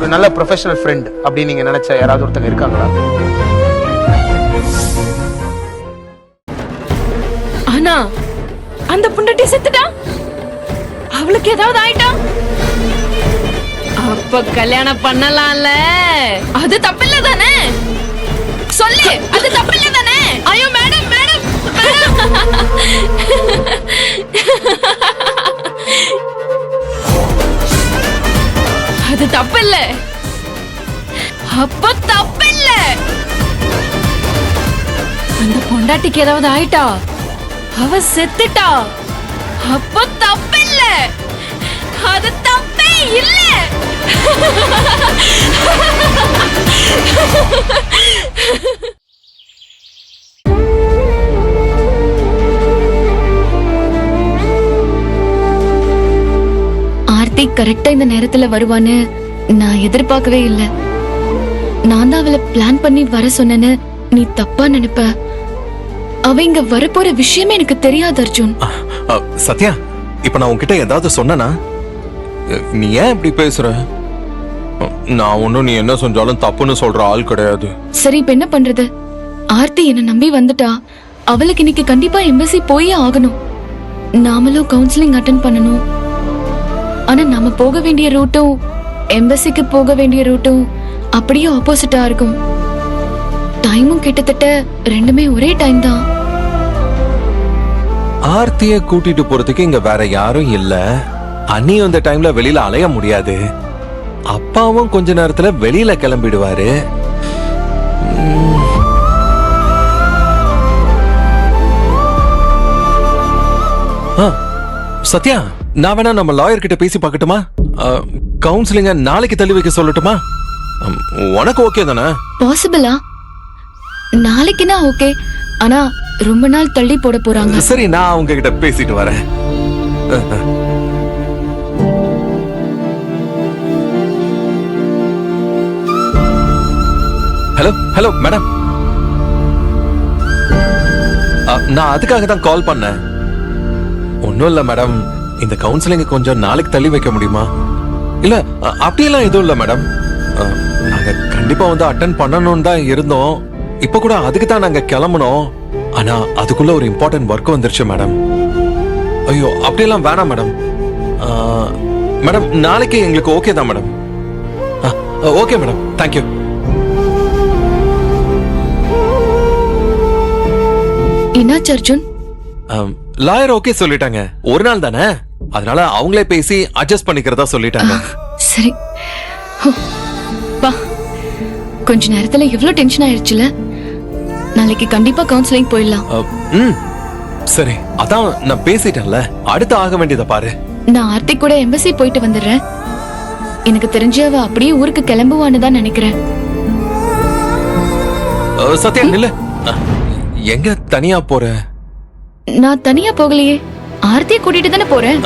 ஒரு நல்ல professional friend அப்படின்னு நீங்க நினைச்ச யாராவது ஒருத்தங்க இருக்காங்களா? ஆனா அந்த புண்டட்டி செத்துட்டா, அவளுக்கு ஏதாவது ஆயிட்டா, அப்ப கல்யாணம் பண்ணலாம்ல. அது தப்பில்ல தானே? சொல்லு, அது தப்பில்ல தானே? ஐயோ மேடம் மேடம் அது தப்பில்ல. அப்ப தப்பில்ல. அந்த பொண்டாட்டிக்கு ஏதாவது ஆயிட்டா, அவ செத்துட்டா, அப்ப தப்பில்ல. அது தப்பே இல்ல. ஆர்த்தி கரெக்டா இந்த நேரத்துல வருவான்னு நான் எதிர்பார்க்கவே இல்ல. நான் தான் அவளை பிளான் பண்ணி வர சொன்னேன்னு நீ தப்பா நினைப்ப. அவ இங்க வரப்போற விஷயமே எனக்கு தெரியாது அர்ஜுன். சத்யா, இப்ப நான் உன்கிட்ட ஏதாவது சொன்னனா? நீ ஏன் இப்படி பேசுற? நான் ஒன்னும் நீ என்ன செஞ்சாலும் தப்புன்னு சொல்ற ஆள் கிடையாது. சரி, இப்ப என்ன பண்றது? ஆர்த்தி என்ன நம்பி வந்துட்டா. அவளுக்கு இன்னைக்கு கண்டிப்பா எம்பசி போயே ஆகணும். நாமளும் கவுன்சிலிங் அட்டென்ட் பண்ணணும். ஆனா நாம போக வேண்டிய ரூட்டும் எம்பசிக்கு போக வேண்டிய ரூட்டும் அப்படியே ஆப்போசிட்டா இருக்கும். டைமும் கிட்டத்தட்ட ரெண்டுமே ஒரே டைம் தான். ஆர்த்திய கூட்டிட்டு போறதுக்கு இங்க வேற யாரும் இல்ல. அண்ணி அந்த டைம்ல வெளியில அலைய முடியாது. அப்பாவும் கொஞ்ச நேரத்துல வெளியில கிளம்பிடுவாரு. சத்யா, நான் வேணா நம்ம லாயர் கிட்ட பேசி பார்க்கட்டுமா? கவுன்சிலிங்க நாளைக்கு தள்ளி வைக்க சொல்லட்டுமா? உனக்கு ஓகே தானே? பாசிபிளா? நாளைக்குனா ஓகே, ஆனா ரொம்ப நாள் தள்ளி போட போறாங்க. சரி, நான் அவங்க கிட்ட பேசிட்டு வரேன். ஹலோ ஹலோ மேடம், நான் அதுக்காக தான் கால் பண்ணேன். ஒன்னும் இல்ல மேடம், இந்த கவுன்சிலிங் கொஞ்சம் நாளைக்கு தள்ளி வைக்க முடியுமா? இல்ல அப்படியெல்லாம் எதுவும் இல்ல மேடம். நாங்க கண்டிப்பா வந்து அட்டென்ட் பண்ணணும்னு தான் இருந்தோம். இப்ப கூட அதுக்கு தான் நாங்க கிளம்பணும். ஆனா அதுக்குள்ள ஒரு இம்பார்ட்டன்ட் ஒர்க் வந்துருச்சு மேடம். ஐயோ, அப்படியெல்லாம் வேணாம் மேடம். மேடம், நாளைக்கு எங்களுக்கு ஓகே தான் மேடம். Okay madam, thank you. என்னாச்சு அர்ஜுன்? லாயர் ஓகே சொல்லிட்டாங்க. ஒரு நாள் தானே, அதனால அவங்களே பேசி அட்ஜஸ்ட் பண்ணிக்கிறதா சொல்லிட்டாங்க. சரி, கொஞ்ச நேரத்துல எவ்வளவு டென்ஷன் ஆயிருச்சுல. நாளைக்கு கண்டிப்பா கவுன்சிலிங் போயிடலாம். சரி, அதான் நான் பேசிட்டேன்ல, அடுத்து ஆக வேண்டியதை பாரு. நான் ஆர்த்தி கூட எம்பசி போயிட்டு வந்துடுறேன். எனக்கு தெரிஞ்ச அவ அப்படியே ஊருக்கு கிளம்புவான்னு தான் நினைக்கிறேன். சத்யா இல்ல, எங்க தனியா போற? நான் தனியா போகலையே, ஆர்த்தியை கூட்டிட்டு தானே போறேன்.